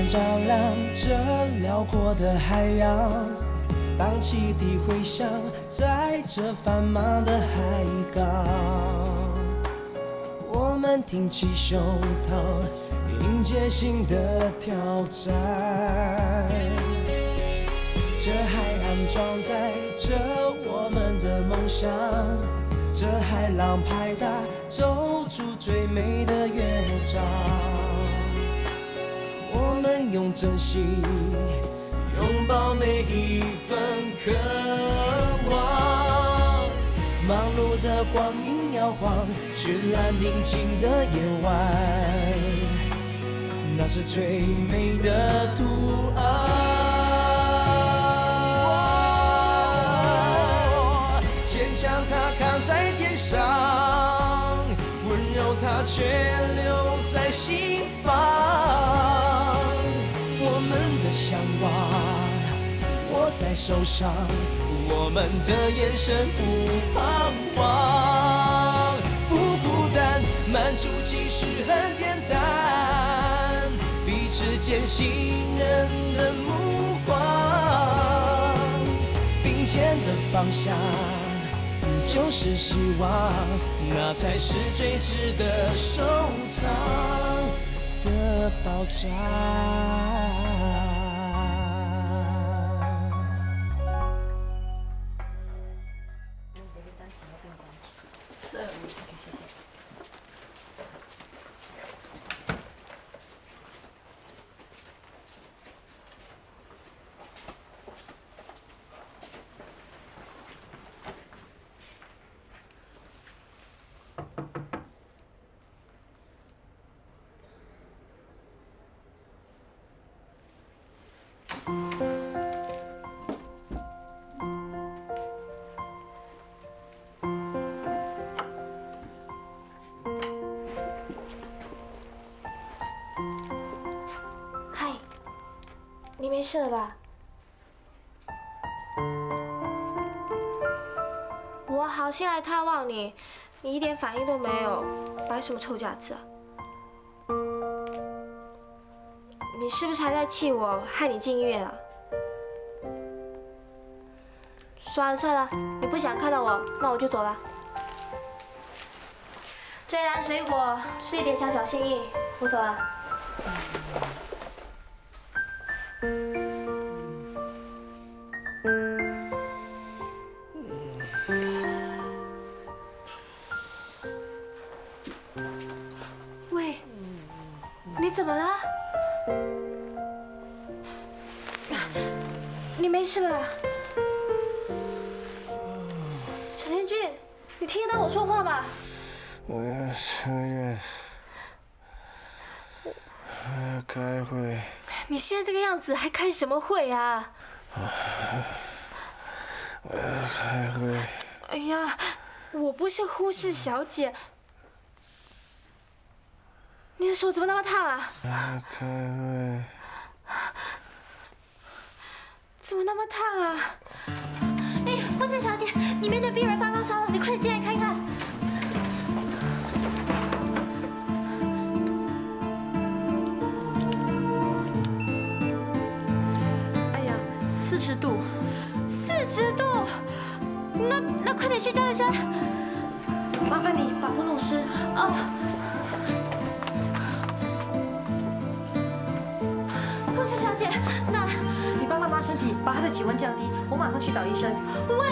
照亮这辽阔的海洋，当汽笛回响在这繁忙的海港，我们挺起胸膛，迎接新的挑战。这海岸装载着我们的梦想，这海浪拍打奏出最美的乐章。我们用真心拥抱每一份渴望，忙碌的光阴摇晃，绚烂宁静的夜晚，那是最美的图案。坚强它扛在肩上，温柔它却留在心房。我们的向往握在手上，我们的眼神不彷徨，不孤单，满足其实很简单，彼此间信任的目光，并肩的方向就是希望，那才是最值得收藏的宝藏。嗨，你没事了吧？我好心来探望你，你一点反应都没有，摆什么臭架子啊？你是不是还在气我，害你进医院了？算了算了，你不想看到我，那我就走了。这一篮水果是一点小小心意，我走了。喂，你怎么了？你没事吧？陈天俊，你听得到我说话吗？我要出院，我要开会。你现在这个样子还开什么会啊？我要开会。哎呀，我不是护士小姐。你的手怎么那么烫啊？我要开会。怎么那么烫啊？哎，护士小姐，里面的病人发高烧了，你快点进来看一看。哎呀，40度，40度，那快点去叫医生。麻烦你把布弄湿。哦。护士小姐，那你帮他拉身体，把他的体温降低，我马上去找医生。喂，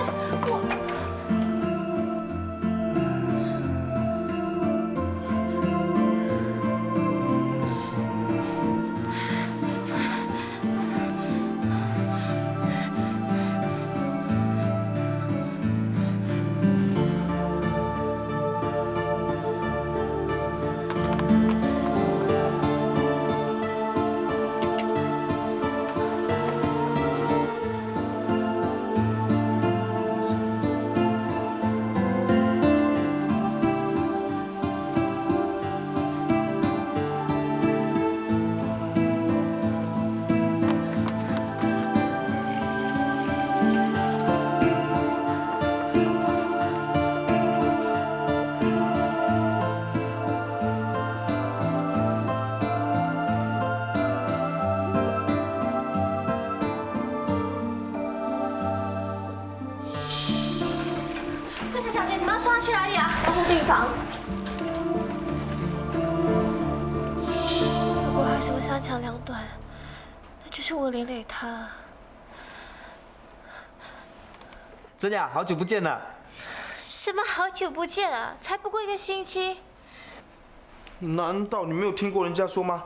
小姐，你们要送她去哪里啊？保护病房。如果她什么三长两短，那就是我连累她。真雅，好久不见了。什么好久不见啊？才不过1个星期。难道你没有听过人家说吗？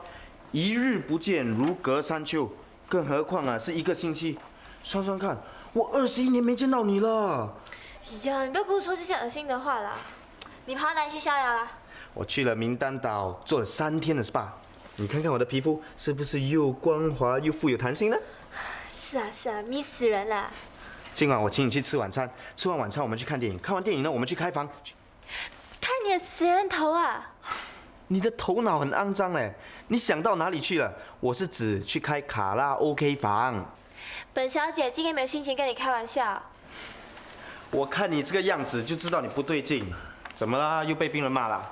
一日不见如隔三秋，更何况啊是1个星期。算算看，我21年没见到你了。哎呀，你不要跟我说这些恶心的话啦！你跑到哪里去逍遥啦？我去了名丹岛，做了3天的 SPA。你看看我的皮肤是不是又光滑又富有弹性呢？是啊是啊，迷死人了。今晚我请你去吃晚餐，吃完晚餐我们去看电影，看完电影呢我们去开房。看你的死人头啊！你的头脑很肮脏哎，你想到哪里去了？我是指去开卡拉 OK 房。本小姐今天没有心情跟你开玩笑。我看你这个样子就知道你不对劲，怎么啦？又被病人骂了？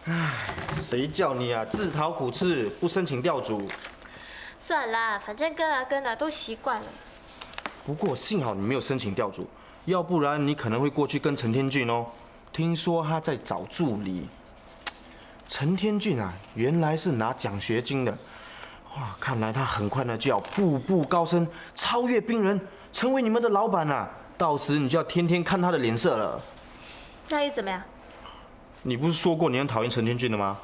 唉，谁叫你啊自讨苦吃，不申请调组？算啦，反正跟啊跟啊都习惯了。不过幸好你没有申请调组，要不然你可能会过去跟陈天俊哦。听说他在找助理。陈天俊啊，原来是拿奖学金的，哇，看来他很快呢就要步步高升，超越病人，成为你们的老板啊！到时你就要天天看他的脸色了。那又怎么样？你不是说过你很讨厌陈天俊的吗？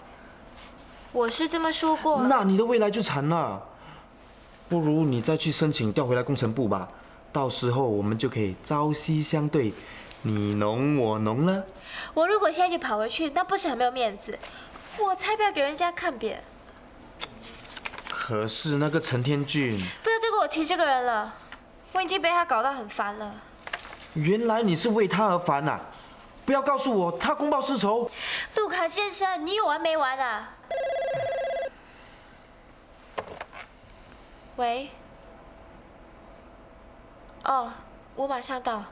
我是这么说过。那你的未来就惨了。不如你再去申请调回来工程部吧，到时候我们就可以朝夕相对，你侬我侬了。我如果现在就跑回去，那不是很没有面子？我才不要给人家看扁。可是那个陈天俊，不要再跟我提这个人了，我已经被他搞到很烦了。原来你是为他而烦呐！不要告诉我他公报私仇。陆卡先生，你有完没完啊？喂。哦，我马上到。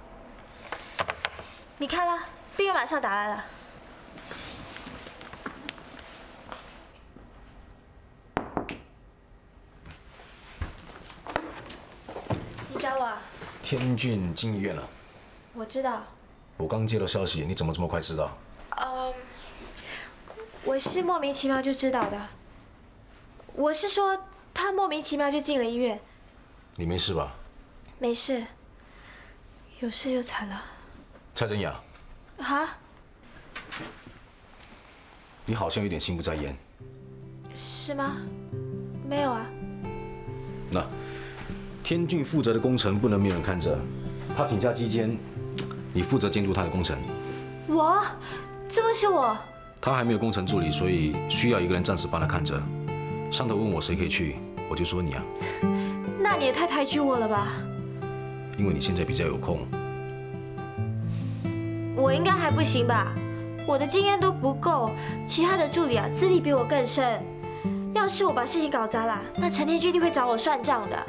你看啦，病人马上打来了。你找我啊？天俊进医院了。我知道。我刚接到消息，你怎么这么快知道？我是莫名其妙就知道的。我是说，他莫名其妙就进了医院。你没事吧？没事。有事就惨了。蔡真雅。啊？你好像有点心不在焉。是吗？没有啊。那天俊负责的工程不能没人看着，他请假期间，你负责监督他的工程。我？这不是我。他还没有工程助理，所以需要一个人暂时帮他看着。上头问我谁可以去，我就说你啊。那你也太抬举我了吧？因为你现在比较有空。我应该还不行吧？我的经验都不够，其他的助理啊资历比我更深。要是我把事情搞砸了，那陈天俊一定会找我算账的。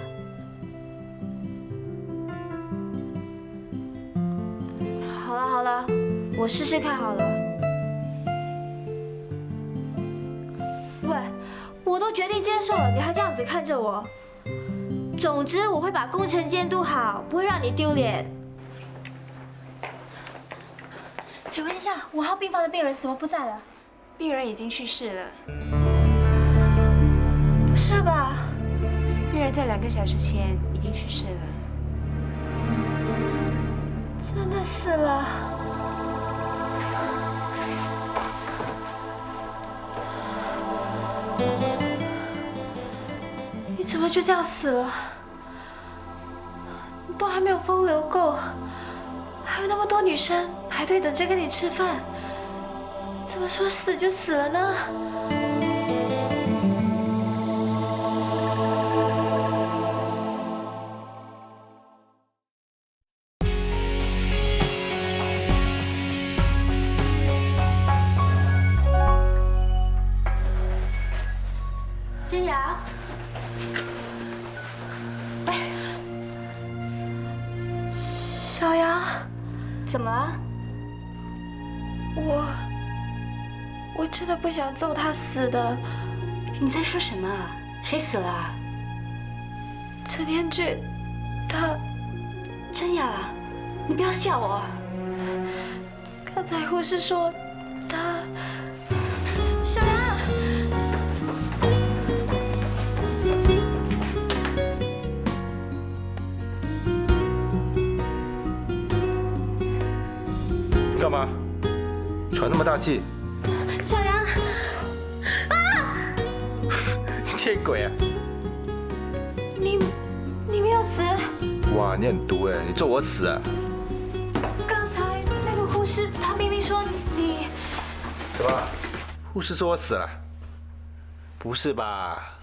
好了好了，我试试看好了。喂，我都决定接受了，你还这样子看着我。总之，我会把工程监督好，不会让你丢脸。请问一下，5号病房的病人怎么不在了？病人已经去世了。不是吧？病人在2个小时前已经去世了。真的死了？你怎么就这样死了？你都还没有风流够，还有那么多女生排队等着跟你吃饭，你怎么说死就死了呢？真雅，小杨，怎么了？我真的不想揍他死的。你在说什么啊？谁死了啊？陈天俊，他……真雅，你不要吓我。刚才护士说他小杨，干嘛？喘那么大气？小杨，见鬼啊！你没有死。哇，你很毒哎！你咒我死啊？刚才那个护士，她明明说你。什么？护士说我死了？不是吧？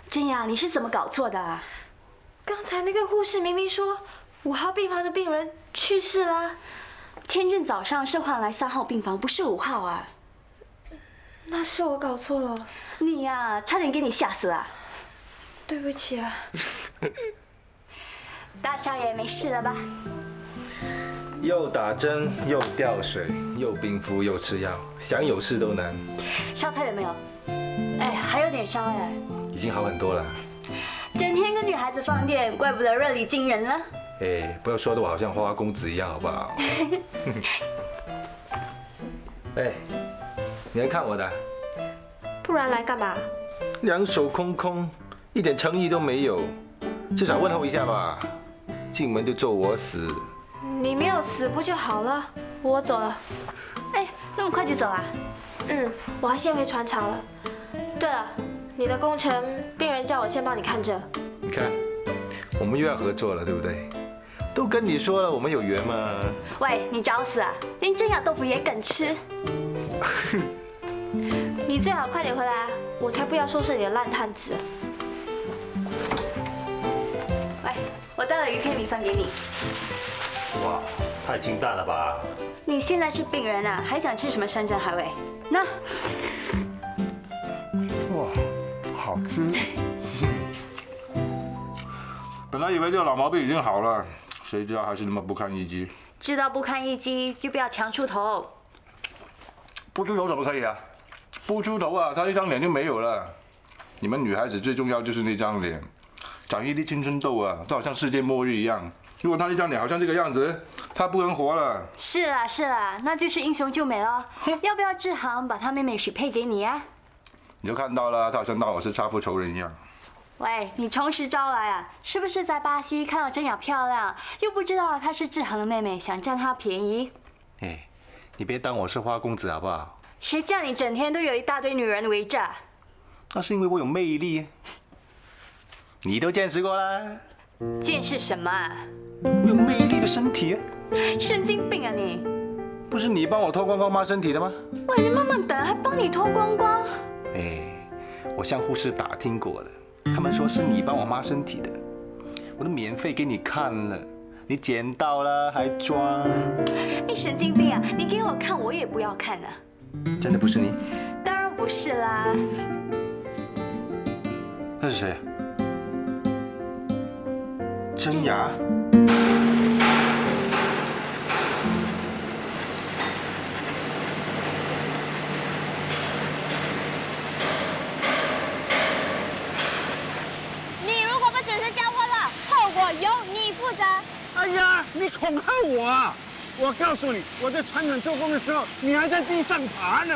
真雅，你是怎么搞错的啊？刚才那个护士明明说5号病房的病人去世啦。天正早上是换来3号病房，不是5号啊。那是我搞错了，你呀，差点给你吓死了。对不起啊。大少爷没事了吧？又打针，又吊水，又冰敷，又吃药，想有事都难。烧退了没有？哎，还有点烧哎。已经好很多了。整天跟女孩子放电，怪不得热力惊人了。哎，不要说的我好像花花公子一样，好不好？哎，你来看我的，不然来干嘛？两手空空，一点诚意都没有，至少问候一下吧。进门就咒我死，你没有死不就好了？我走了。哎，那么快就走啊？我要先回船厂了。对了，你的工程，病人叫我先帮你看着。你看，我们又要合作了，对不对？都跟你说了，我们有缘嘛。喂，你找死啊！连真雅豆腐也敢吃？你最好快点回来，我才不要说是你的烂摊子。喂，我带了鱼片米饭给你。哇，太清淡了吧？你现在是病人啊，还想吃什么山珍海味？那，哇，好吃。本来以为这个老毛病已经好了，谁知道还是那么不堪一击。知道不堪一击就不要强出头。不出头怎么可以啊？不出头啊，他一张脸就没有了。你们女孩子最重要就是那张脸，长一粒青春痘啊，就好像世界末日一样。如果他一张脸好像这个样子，他不能活了。是啦是啦，那就是英雄救美了。要不要志航把他妹妹许配给你啊？你就看到了，他好像当我是杀父仇人一样。喂，你从实招来啊？是不是在巴西看到真雅漂亮，又不知道她是志航的妹妹，想占她便宜？哎，你别当我是花公子好不好？谁叫你整天都有一大堆女人围着？那是因为我有魅力。你都见识过啦。见识什么啊？我有魅力的身体啊。神经病啊你！不是你帮我脱光光抹身体的吗？喂，你慢慢等，还帮你脱光光？哎，我向护士打听过了，他们说是你帮我抹身体的，我都免费给你看了，你捡到了还装？你神经病啊！你给我看，我也不要看啊！真的不是你？当然不是啦。那是谁？真雅。你如果不准时交货了，后果由你负责。哎呀，你恐吓我啊！我告诉你，我在船厂做工的时候，你还在地上爬呢。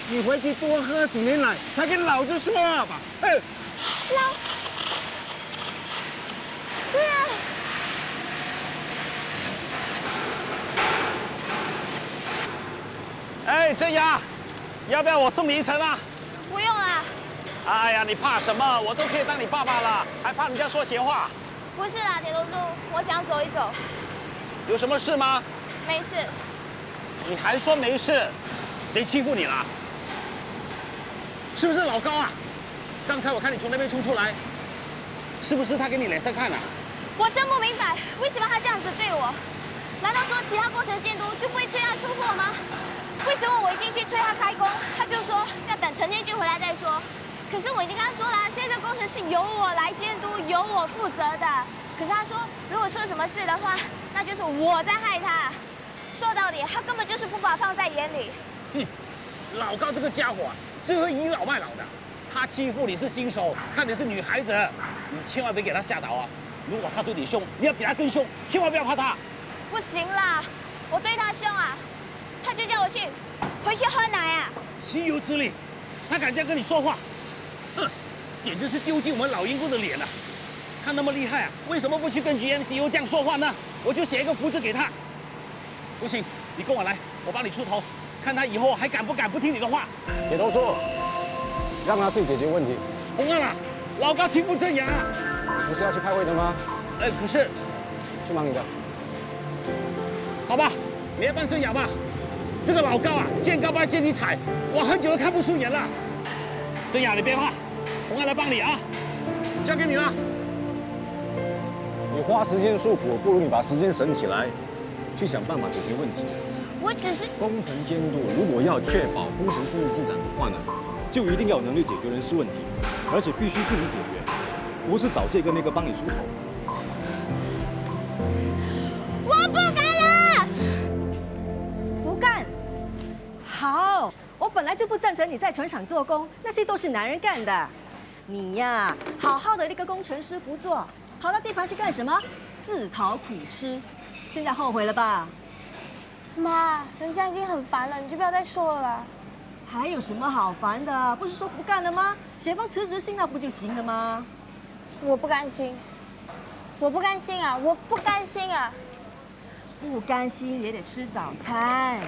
你回去多喝几年奶，才跟老子说话吧。哎，真雅，要不要我送你一程啊？不用啊。哎呀，你怕什么？我都可以当你爸爸了，还怕人家说闲话？不是啦，铁头猪，我想走一走。有什么事吗？没事。你还说没事？谁欺负你了？是不是老高啊？刚才我看你从那边冲出来，是不是他给你脸色看啊？我真不明白，为什么他这样子对我？难道说其他工程监督就不会催他出货吗？为什么我一进去催他开工，他就说要等陈天俊回来再说？可是我已经跟他说了，现在这工程是由我来监督，由我负责的。可是他说，如果出了什么事的话，那就是我在害他。说到底，他根本就是不把他放在眼里。哼，老高这个家伙啊，最会倚老卖老的。他欺负你是新手，看你是女孩子，你千万别给他吓倒啊！如果他对你凶，你要比他更凶，千万不要怕他。不行啦，我对他凶啊，他就叫我回去喝奶啊！岂有此理！他敢这样跟你说话，哼，简直是丢尽我们老员工的脸了。他那么厉害啊，为什么不去跟 GMCO 这样说话呢？我就写一个福字给他。不行，你跟我来，我帮你出头，看他以后还敢不敢不听你的话。铁头说，让他自己解决问题。红安啊，老高欺负郑阳啊！不是要去开会的吗？可是，去忙你的。好吧，你来帮郑阳吧。这个老高啊，见高不爱见你踩，我很久都看不顺眼了。郑阳，你别怕，红安来帮你啊，交给你了。你花时间诉苦，不如你把时间省起来，去想办法解决问题。我只是工程监督，如果要确保工程顺利进展的话呢，就一定要有能力解决人事问题，而且必须自己解决，不是找这个那个帮你出头。我不干了，不干。好，我本来就不赞成你在船厂做工，那些都是男人干的。你呀，好好的一个工程师不做，跑到地盘去干什么？自讨苦吃。现在后悔了吧？妈，人家已经很烦了，你就不要再说了啦。还有什么好烦的？不是说不干了吗？写封辞职信那不就行了吗？我不甘心，我不甘心啊！我不甘心啊！不甘心也得吃早餐。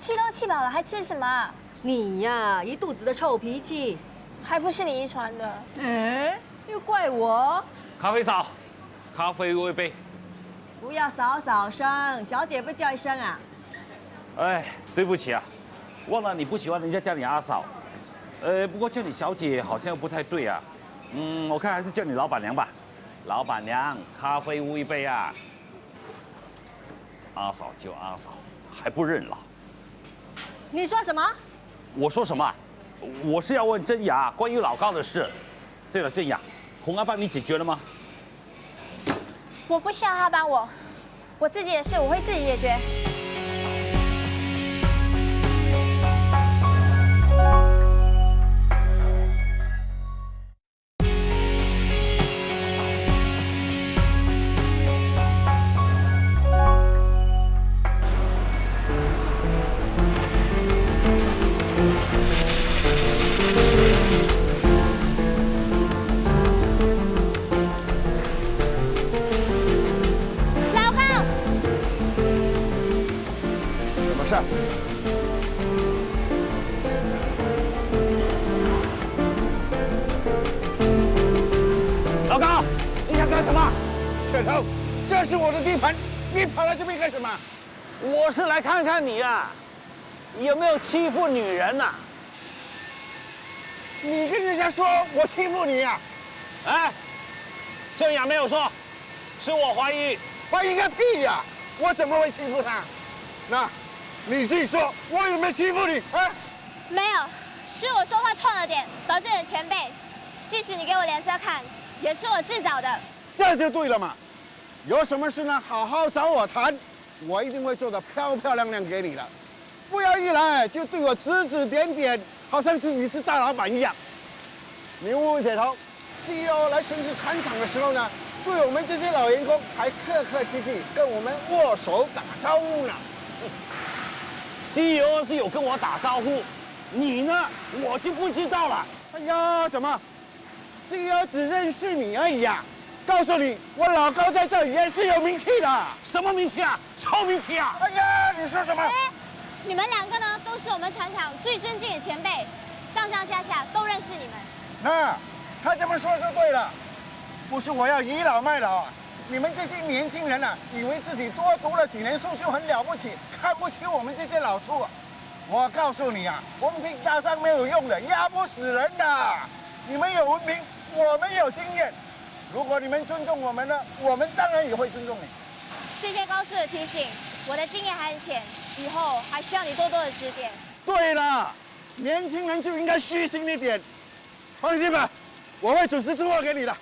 气都气饱了，还吃什么？你呀，一肚子的臭脾气，还不是你遗传的。又怪我。咖啡嫂，咖啡我一杯。不要嫂嫂声，小姐不叫一声啊。哎，对不起啊，忘了你不喜欢人家叫你阿嫂。不过叫你小姐好像不太对啊。我看还是叫你老板娘吧。老板娘，咖啡屋一杯啊。阿嫂就阿嫂，还不认老。你说什么？我说什么？我是要问真雅关于老高的事。对了，真雅，红安帮你解决了吗？我不需要他帮我，我自己的事我会自己解决。老高，你想干什么？铁头，这是我的地盘，你跑来这边干什么？我是来看看你啊，有没有欺负女人呐？你跟人家说我欺负你呀？哎，郑雅没有说，是我怀疑。怀疑个屁呀！我怎么会欺负她？那，你自己说，我有没有欺负你？啊？没有，是我说话冲了点，得罪了前辈。即使你给我脸色看，也是我自找的。这就对了嘛！有什么事呢，好好找我谈，我一定会做得漂漂亮亮给你的。不要一来就对我指指点点，好像自己是大老板一样。你问问铁头 ，CEO 来巡视船厂的时候呢，对我们这些老员工还客客气气，跟我们握手打招呼呢。CEO 是有跟我打招呼，你呢，我就不知道了。哎呀，怎么 ？CEO 只认识你而已啊！告诉你，我老高在这里也是有名气的。什么名气啊？臭名气啊！哎呀，你说什么？你们两个呢，都是我们船厂最尊敬的前辈，上上下下都认识你们。那他这么说就对了，不是我要倚老卖老啊！你们这些年轻人啊，以为自己多读了几年书就很了不起，看不起我们这些老粗啊！我告诉你啊，文凭打上没有用的，压不死人的。你们有文凭，我们有经验。如果你们尊重我们呢，我们当然也会尊重你。谢谢高叔的提醒，我的经验还很浅，以后还需要你多多的指点。对了，年轻人就应该虚心一点。放心吧，我会准时出货给你的。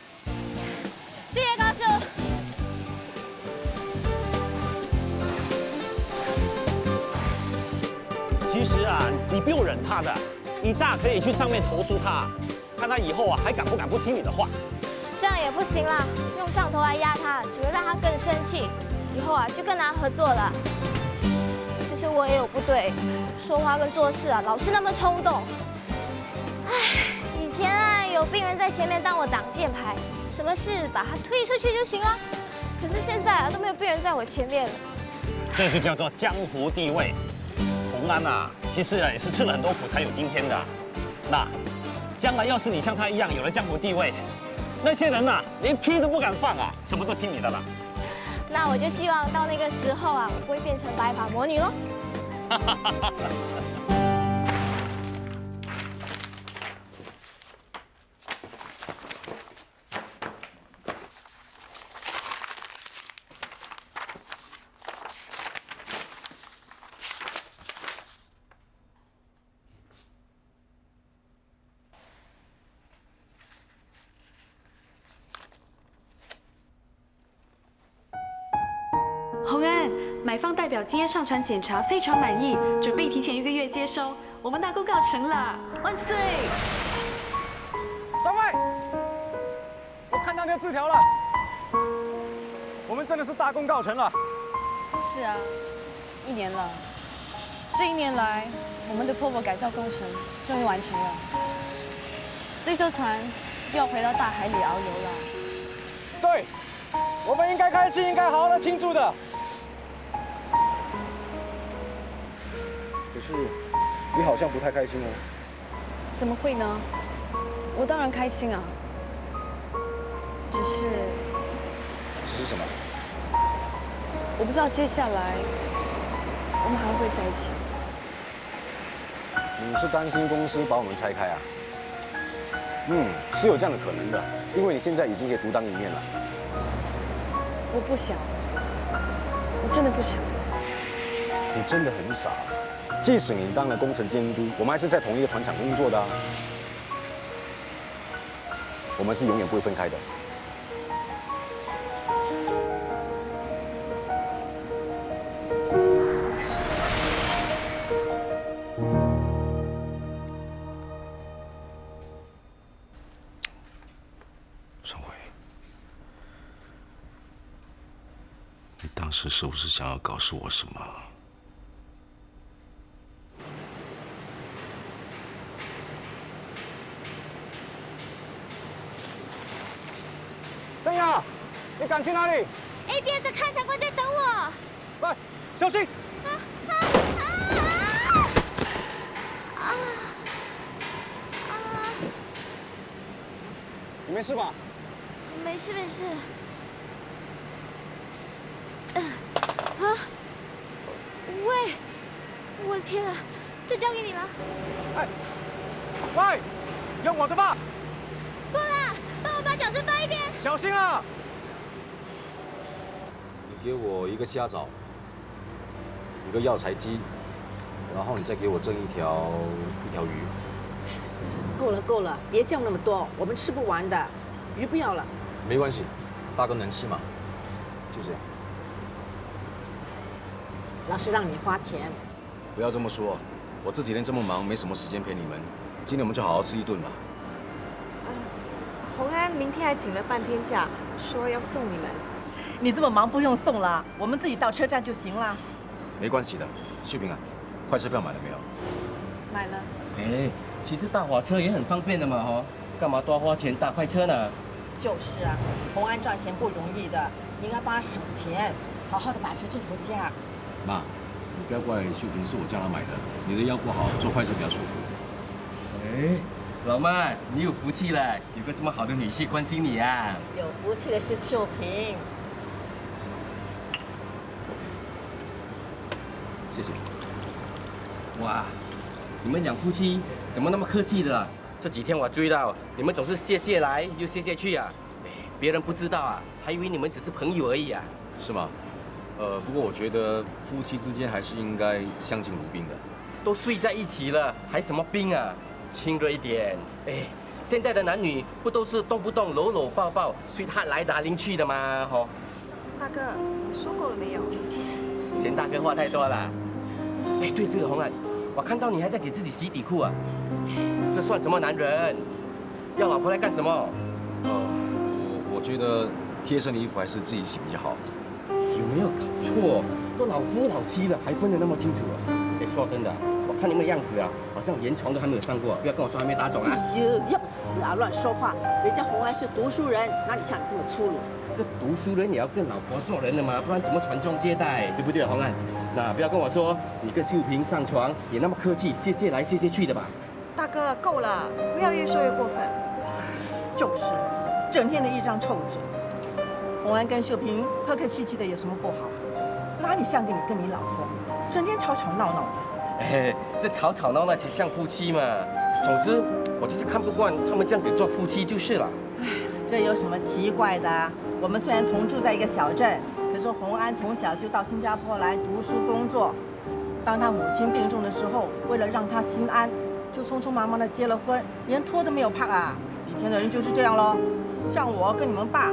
谢谢高叔。其实啊，你不用忍他的，你大可以去上面投诉他，看他以后啊还敢不敢不听你的话。这样也不行啦，用上头来压他，只会让他更生气，以后啊就更难合作了。只其实我也有不对，说话跟做事啊，老是那么冲动。唉，以前啊，有病人在前面当我挡箭牌，什么事把他推出去就行了。可是现在啊，都没有病人在我前面了。这就叫做江湖地位。洪安啊，其实啊也是吃了很多苦才有今天的。那将来要是你像他一样有了江湖地位，那些人呐，连屁都不敢放啊，什么都听你的了。那我就希望到那个时候啊，我不会变成白发魔女喽。洪安，买方代表今天上传检查非常满意，准备提前1个月接收，我们大功告成了，万岁！上尉，我看到那个字条了，我们真的是大功告成了。是啊，1年了，这1年来，我们的坡泊改造工程终于完成了，这艘船又要回到大海里遨游了。对，我们应该开心，应该好好的庆祝的。可是你好像不太开心哦。怎么会呢？我当然开心啊，只是什么？我不知道接下来我们还会不会在一起。你是担心公司把我们拆开啊？是有这样的可能的，因为你现在已经可以独当一面了。我不想，我真的不想。你真的很傻。即使你当了工程监督，我们还是在同一个船厂工作的啊。我们是永远不会分开的。盛辉，你当时是不是想要告诉我什么？郑雅，你赶去哪里 ？ABS 看长官在等我。快，小心！你没事吧？没事没事。喂，我的天啊，这交给你了。哎，喂，用我的吧。不啦，帮我把脚声翻一遍。小心啊！你给我1个虾枣，1个药材鸡，然后你再给我蒸一条鱼。够了够了，别叫那么多，我们吃不完的，鱼不要了。没关系，大哥能吃嘛，就这样。老是让你花钱。不要这么说，我这几天这么忙，没什么时间陪你们。今天我们就好好吃一顿吧。洪安明天还请了半天假，说要送你们。你这么忙不用送了，我们自己到车站就行了。没关系的，秀萍啊，快车票买了没有？买了。哎，其实搭火车也很方便的嘛，哈，干嘛多花钱搭快车呢？就是啊，洪安赚钱不容易的，你应该帮他省钱，好好的把车挣回家。妈，你不要怪秀萍，是我叫她买的。你的腰不好，坐快车比较舒服。哎，老麦，你有福气了，有个这么好的女婿关心你啊。有福气的是秀萍。谢谢。哇，你们两夫妻怎么那么客气的啊？这几天我追到你们总是谢谢来又谢谢去啊，别人不知道啊，还以为你们只是朋友而已啊。是吗？不过我觉得夫妻之间还是应该相敬如宾的。都睡在一起了，还什么冰啊？亲热一点。哎，现在的男女不都是动不动搂搂抱抱，随他来打邻去的吗？吼。大哥，你说够了没有？嫌大哥话太多了。哎，对了，红安，我看到你还在给自己洗底裤啊，这算什么男人？要老婆来干什么？我觉得贴身的衣服还是自己洗比较好。有没有搞错？都老夫老妻了，还分得那么清楚啊？哎，说真的，我看你们样子啊，好像连床都还没有上过，不要跟我说还没打肿啊！哎呦，要死啊！乱说话，人家洪安是读书人，哪里像你这么粗鲁？这读书人也要跟老婆做人的嘛，不然怎么传宗接代，对不对，洪安？那不要跟我说你跟秀萍上床也那么客气，谢谢来谢谢去的吧？大哥，够了，不要越说越过分。就是，整天的一张臭嘴。洪安跟秀萍客客气气的有什么不好？哪里像跟你老公，整天吵吵闹闹的。哎，这吵吵闹闹才像夫妻嘛。总之，我就是看不惯他们这样子做夫妻就是了。哎，这有什么奇怪的啊？我们虽然同住在一个小镇，可是洪安从小就到新加坡来读书工作。当他母亲病重的时候，为了让他心安，就匆匆忙忙的结了婚，连拖都没有拍啊。以前的人就是这样咯。像我跟你们爸，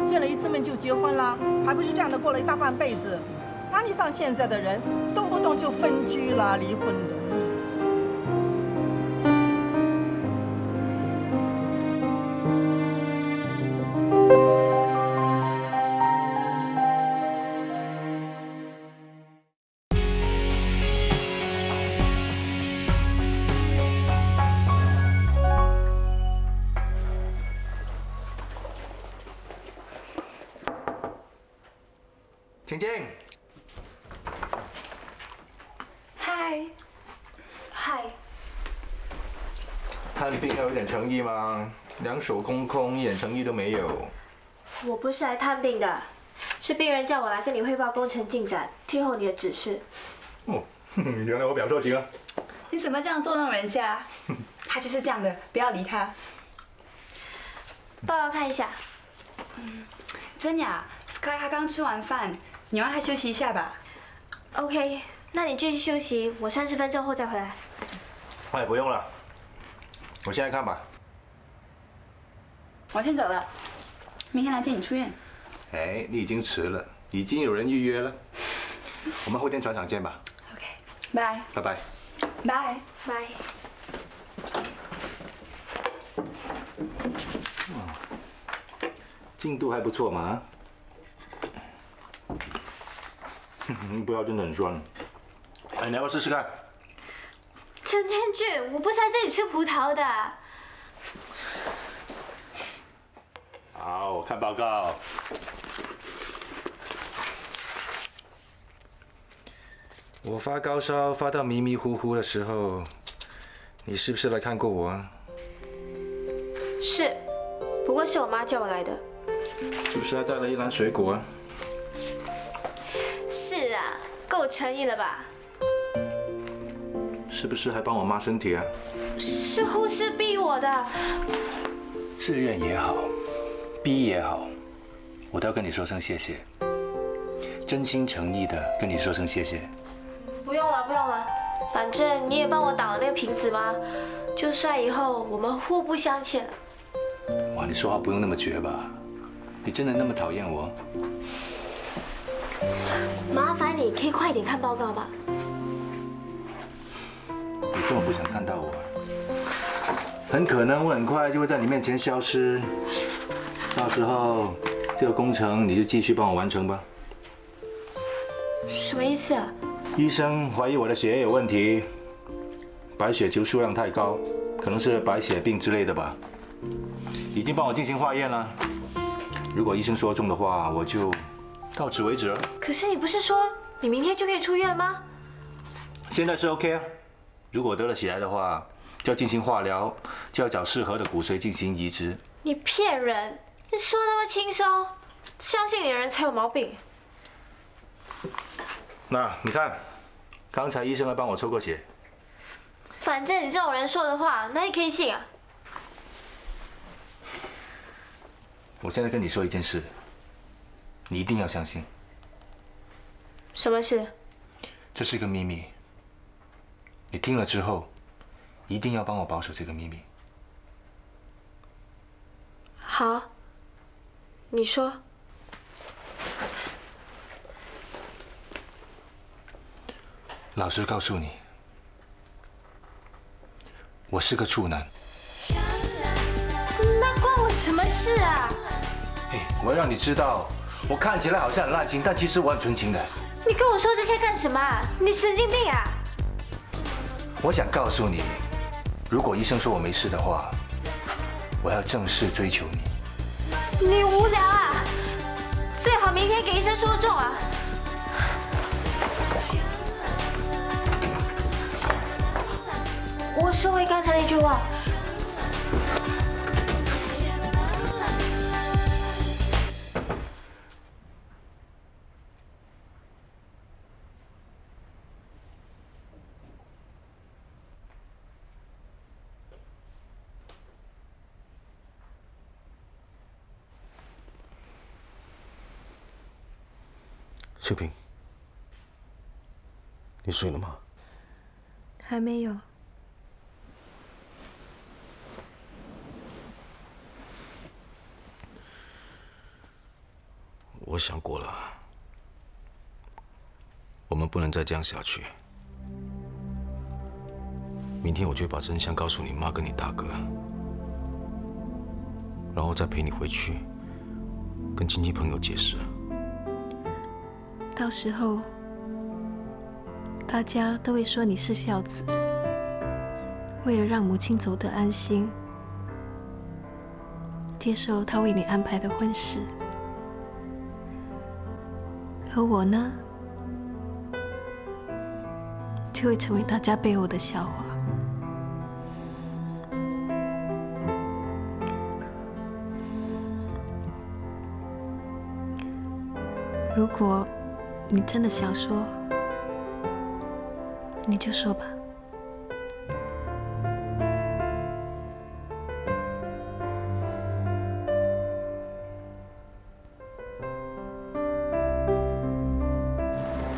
见了一次面就结婚了，还不是这样的过了一大半辈子。哪里像现在的人，动不动就分居了、离婚的。请进。嗨，嗨。看病要有点诚意嘛，两手空空，一点诚意都没有。我不是来探病的，是病人叫我来跟你汇报工程进展，听候你的指示。哦，原来我表错情了。你怎么这样捉弄人家？他就是这样的，不要理他。报告看一下。真雅 ，Sky 他刚吃完饭，你让他休息一下吧。OK， 那你继续休息，我30分钟后再回来。哎，不用了，我现在看吧。我先走了，明天来接你出院。哎，你已经迟了，已经有人预约了。我们后天船厂见吧。OK， 拜。拜拜。拜拜。进度还不错嘛。不要真的很酸。哎，你要不要试试看？陈天俊，我不是来这里吃葡萄的。好，我看报告。我发高烧发到迷迷糊糊的时候，你是不是来看过我啊？是，不过是我妈叫我来的。是不是还带了一篮水果啊？是啊，够诚意了吧？是不是还帮我妈身体啊？是护士逼我的。自愿也好，逼也好，我都要跟你说声谢谢，真心诚意的跟你说声谢谢。不用了，不用了，反正你也帮我挡了那个瓶子嘛，就算以后我们互不相欠了。哇，你说话不用那么绝吧？你真的那么讨厌我？麻烦你可以快点看报告吗？你这么不想看到我，很可能我很快就会在你面前消失。到时候这个工程你就继续帮我完成吧。什么意思啊？医生怀疑我的血液有问题，白血球数量太高，可能是白血病之类的吧。已经帮我进行化验了，如果医生说中的话，我就到此为止了。可是你不是说你明天就可以出院吗？现在是 OK 啊，如果得了血癌的话，就要进行化疗，就要找适合的骨髓进行移植。你骗人！你说那么轻松，相信你的人才有毛病。那你看，刚才医生还帮我抽过血。反正你这种人说的话，哪里可以信啊？我现在跟你说一件事，你一定要相信。什么事？这是一个秘密，你听了之后，一定要帮我保守这个秘密。好，你说。老实告诉你，我是个处男。那关我什么事啊？我要让你知道，我看起来好像很滥情，但其实我很纯情的。你跟我说这些干什么啊？你神经病啊！我想告诉你，如果医生说我没事的话，我要正式追求你。你无聊啊！最好明天给医生说中啊！我收回刚才那句话。秀萍，你睡了吗？还没有。我想过了，我们不能再这样下去。明天我就会把真相告诉你妈跟你大哥，然后再陪你回去，跟亲戚朋友解释。到时候，大家都会说你是孝子，为了让母亲走得安心，接受她为你安排的婚事。而我呢，就会成为大家背后的笑话。如果你真的想说，你就说吧。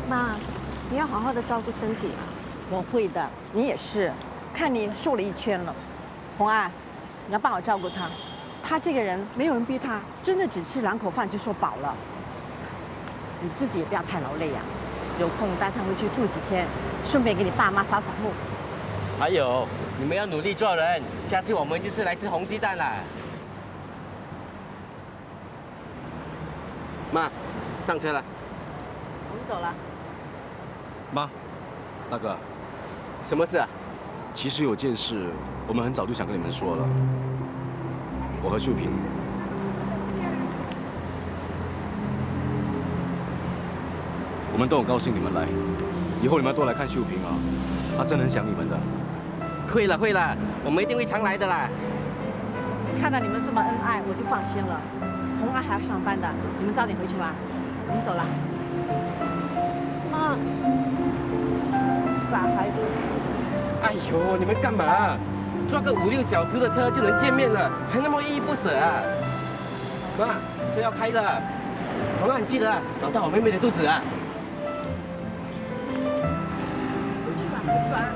妈，你要好好的照顾身体啊。我会的，你也是。看你瘦了一圈了。红安，你要帮我照顾他。他这个人没有人逼他，真的只吃2口饭就说饱了。你自己也不要太劳累呀，有空带他回去住几天，顺便给你爸妈扫扫墓。还有，你们要努力做人，下次我们就是来吃红鸡蛋啦。妈，上车了。我们走了。妈，大哥，什么事啊？其实有件事，我们很早就想跟你们说了。我和秀萍，我们都很高兴你们来，以后你们要多来看秀萍啊，她真的很想你们的。会了会了，我们一定会常来的啦。看到你们这么恩爱，我就放心了。红安还要上班的，你们早点回去吧。我们走了。妈，傻孩子。哎呦，你们干嘛？坐个5、6小时的车就能见面了，还那么依依不舍啊！妈，车要开了，红安，你记得啊，搞大我妹妹的肚子啊！回去吧，回去吧。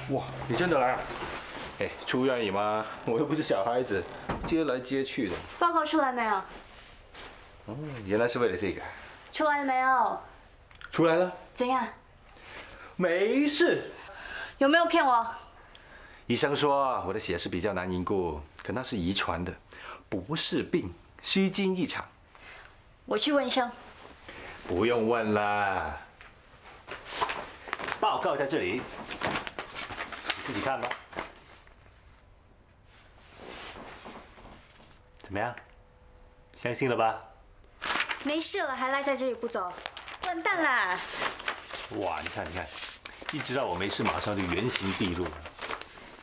哇，你真的来啊？哎，出院姨妈，我又不是小孩子，接来接去的。报告出来没有？哦，原来是为了这个。出来了没有？出来了。怎样？没事。有没有骗我？医生说我的血是比较难凝固，可那是遗传的，不是病，虚惊一场。我去问医生。不用问了。报告在这里，你自己看吧。怎么样？相信了吧？没事了，还赖在这里不走，完蛋啦！哇，你看，一知道我没事，马上就原形毕露了。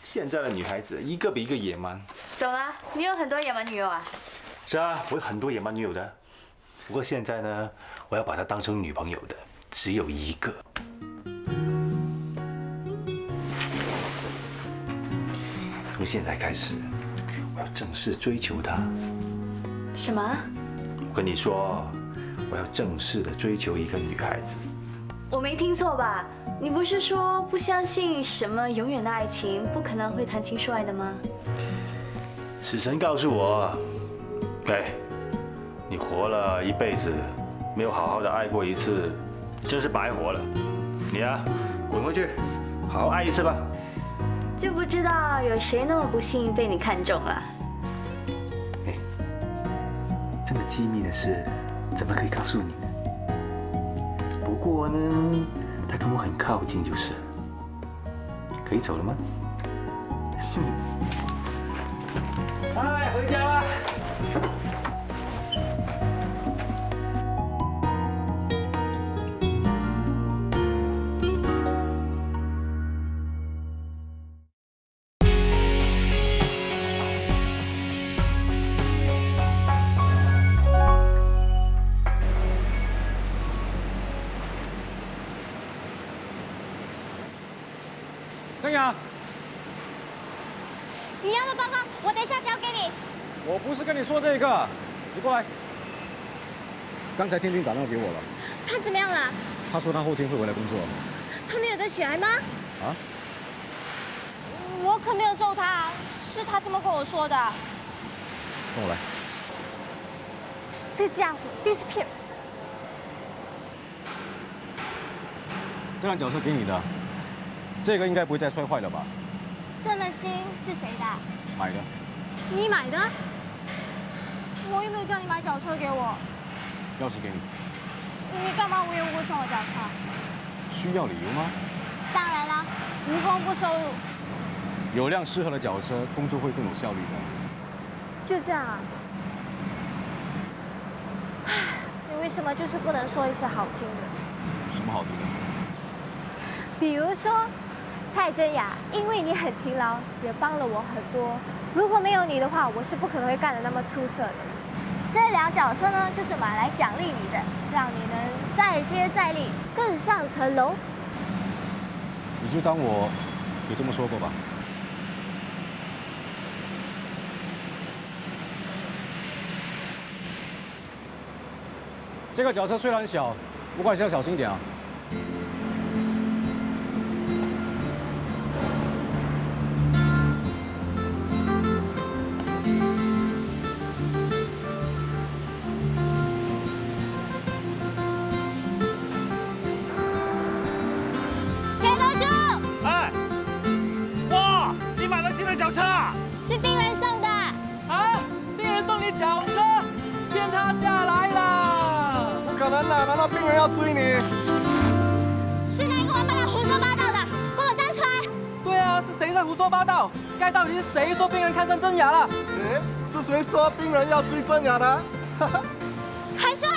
现在的女孩子一个比一个野蛮。走了，你有很多野蛮女友啊？是啊，我有很多野蛮女友的。不过现在呢，我要把她当成女朋友的只有一个。从现在开始，我要正式追求她。什么？我跟你说，我要正式的追求一个女孩子。我没听错吧？你不是说不相信什么永远的爱情，不可能会谈情说爱的吗？死神告诉我，你活了一辈子，没有好好的爱过一次，真是白活了。你啊，滚回去，好好爱一次吧。就不知道有谁那么不幸被你看中了。这么机密的事，怎么可以告诉你呢？不过呢，他跟我很靠近就是。可以走了吗？嗨，回家吧。郑雅，你要的报告，我等一下交给你。我不是跟你说这个，你过来。刚才天君打电话给我了，他怎么样了？他说他后天会回来工作。他没有得起来吗？啊？我可没有揍他，是他这么跟我说的。跟我来。这家伙disappear。这辆脚车给你的，这个应该不会再摔坏了吧？这么新是谁的？买的。你买的？我又没有叫你买脚车给我。钥匙给你。你干嘛无缘无故送我脚车？需要理由吗？当然啦，无功不收入。有辆适合的脚车，工作会更有效率的。就这样啊？唉，你为什么就是不能说一些好听的？什么好听的？比如说，蔡真雅，因为你很勤劳，也帮了我很多。如果没有你的话，我是不可能会干得那么出色的。这辆脚车呢，就是买来奖励你的，让你能再接再厉，更上层楼。你就当我有这么说过吧。这个脚车虽然小，不过还是要小心一点啊。铁头叔，哎，哇，你买了新的脚车啊？是病人送的。啊，病人送你脚车，天塌下来了！不可能的，难道病人要追你？是哪个王八蛋胡说八道的？给我站出来！对啊，是谁在胡说八道？该到底是谁说病人看上真雅了？是谁说病人要追真雅的？还说，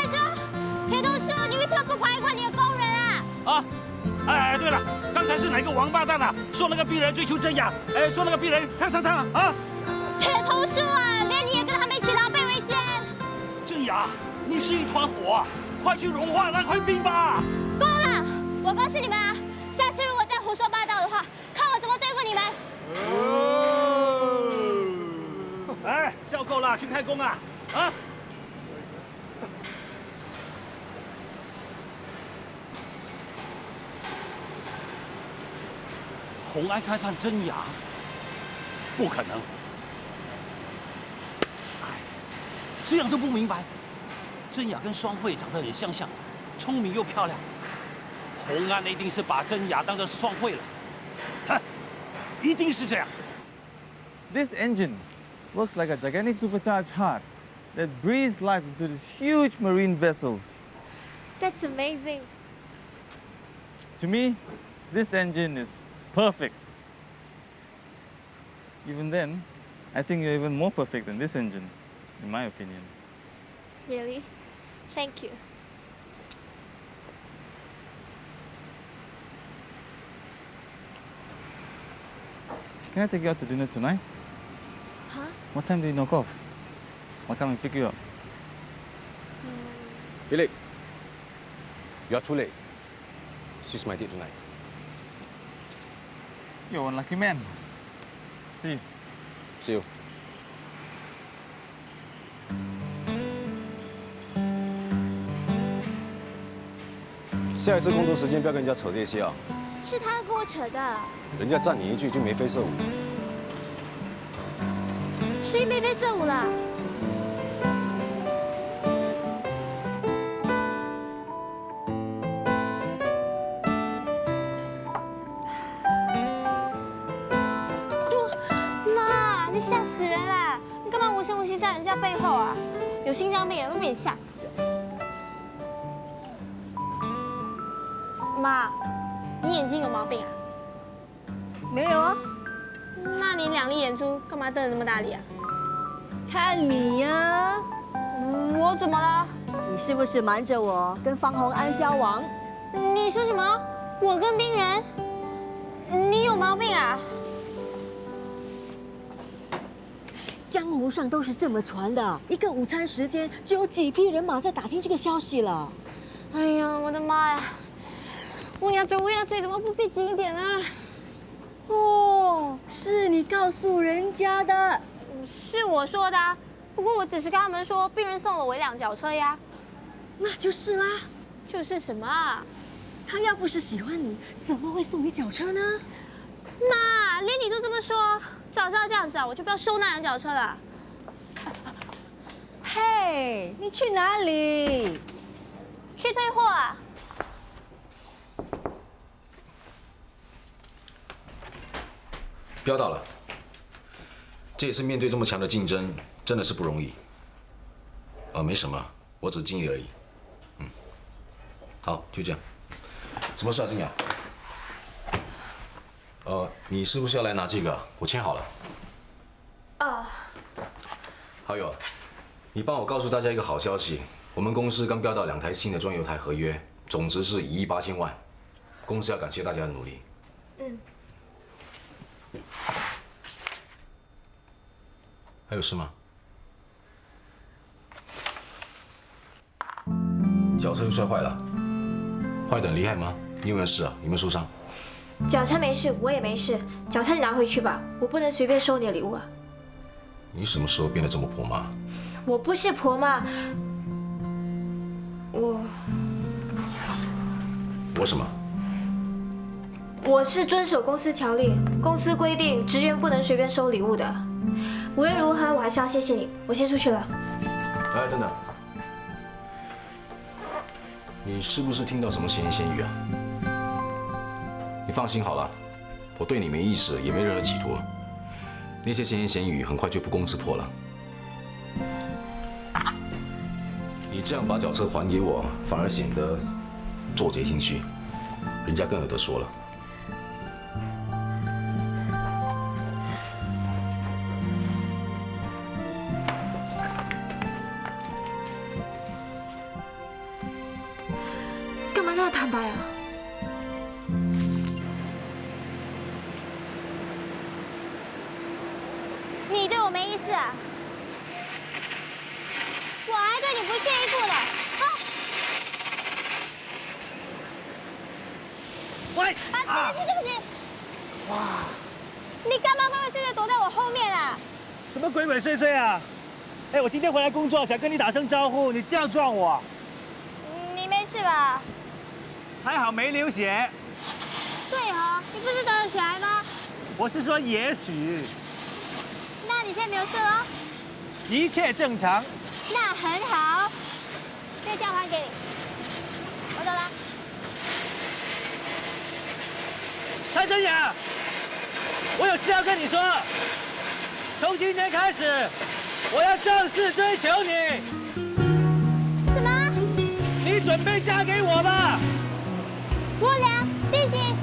铁头叔，你为什么不管一管你的工人啊？啊！哎，对了，刚才是哪个王八蛋啊？说那个病人追求真雅，哎，说那个病人看上他啊！铁头叔啊，连你也跟他们一起狼狈为奸！真雅，你是一团火，快去融化那块冰吧！够了！我告诉你们啊，下次如果再胡说八道的话，看我怎么对付你们！哎，笑够了，去开工啊！啊！洪安看上真雅，不可能！哎，这样都不明白。真雅跟双慧长得很相像，聪明又漂亮。洪安一定是把真雅当成双慧了，哼，一定是这样。 This engine works like a gigantic supercharged heart that breathes life into these huge marine vessels. That's amazing. To me, this engine is perfect. Even then, I think you're even more perfect than this engine, in my opinion. Really? Thank you. Can I take you out to dinner tonight? Huh? What time do you knock off? I'll come and pick you up. Philip, you're too late. She's my date tonight. You're one lucky man. See you. See you. 下一次工作时间不要跟人家扯这些啊！是他跟我扯的，人家赞你一句就眉飞色舞。谁眉飞色舞了？妈，你吓死人啦！你干嘛无声无息在人家背后啊？有心脏病也都被你吓死。妈，你眼睛有毛病啊？没有啊。那你2粒眼珠干嘛瞪得那么大力啊？看你呀、我怎么了？你是不是瞒着我跟方洪安交往？你说什么？我跟冰人？你有毛病啊！江湖上都是这么传的，一个午餐时间就有几匹人马在打听这个消息了。哎呀，我的妈呀！乌鸦嘴，怎么不闭紧一点啊？哦，是你告诉人家的，是我说的啊。不过我只是跟他们说，病人送了我1辆脚车呀。那就是啦。就是什么啊？他要不是喜欢你，怎么会送你脚车呢？妈，连你都这么说，早知道这样子啊，我就不要收那辆脚车了。嘿，你去哪里？去退货啊。飙到了，这一次面对这么强的竞争，真的是不容易。没什么，我只是尽力而已。好，就这样。什么事啊，静雅？你是不是要来拿这个？我签好了。还有，你帮我告诉大家一个好消息，我们公司刚标到2台新的专油台合约，总值是1亿8千万，公司要感谢大家的努力。还有事吗？脚车又摔坏了，坏得很厉害吗？你有没有事啊？有没有受伤？脚车没事，我也没事。脚车你拿回去吧，我不能随便收你的礼物啊。你什么时候变得这么婆妈？我不是婆妈，我什么？我是遵守公司条例，公司规定职员不能随便收礼物的。无论如何，我还是要谢谢你。我先出去了。哎，等等，你是不是听到什么闲言闲语啊？你放心好了，我对你没意思，也没任何企图。那些闲言闲语很快就不攻自破了。你这样把脚车还给我，反而显得做贼心虚，人家更有得说了。干嘛那么坦白啊？你对我没意思啊？我还对你不屑一顾呢。喂！对不起。哇！你干嘛鬼鬼祟祟躲在我后面啊？什么鬼鬼祟祟啊？哎，我今天回来工作，想跟你打声招呼，你这样撞我。你没事吧？还好没流血。对哦，你不是得了血癌吗？我是说也许。那你现在没有事了？一切正常。那很好，这个吊牌给你，我走了。蔡真雅，我有事要跟你说。从今天开始，我要正式追求你。什么？你准备嫁给我吧。我俩弟弟。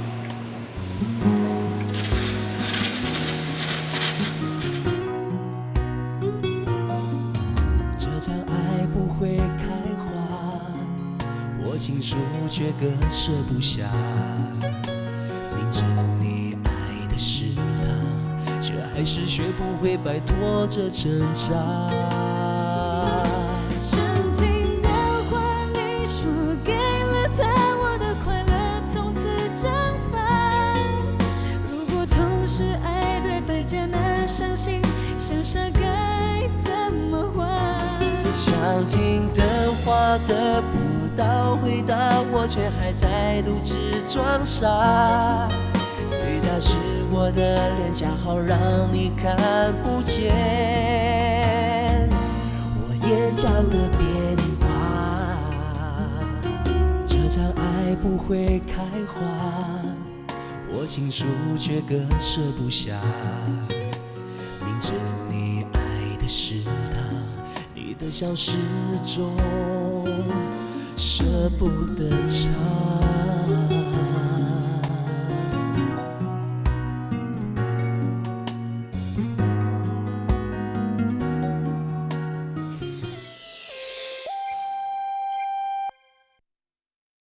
这场爱不会开花，我情书却割舍不下。明知你爱的是他，却还是学不会摆脱这挣扎。想听的话你说给了他，我的快乐从此蒸发。如果都是爱的代价，那伤心想傻该怎么还？想听的话得不道回答，我却还在独自装傻。雨打湿我的脸颊，好让你看不见我眼角的变化。这场爱不会开花，我情书却割舍不下。明知你爱的是他，你的消失中舍不得他。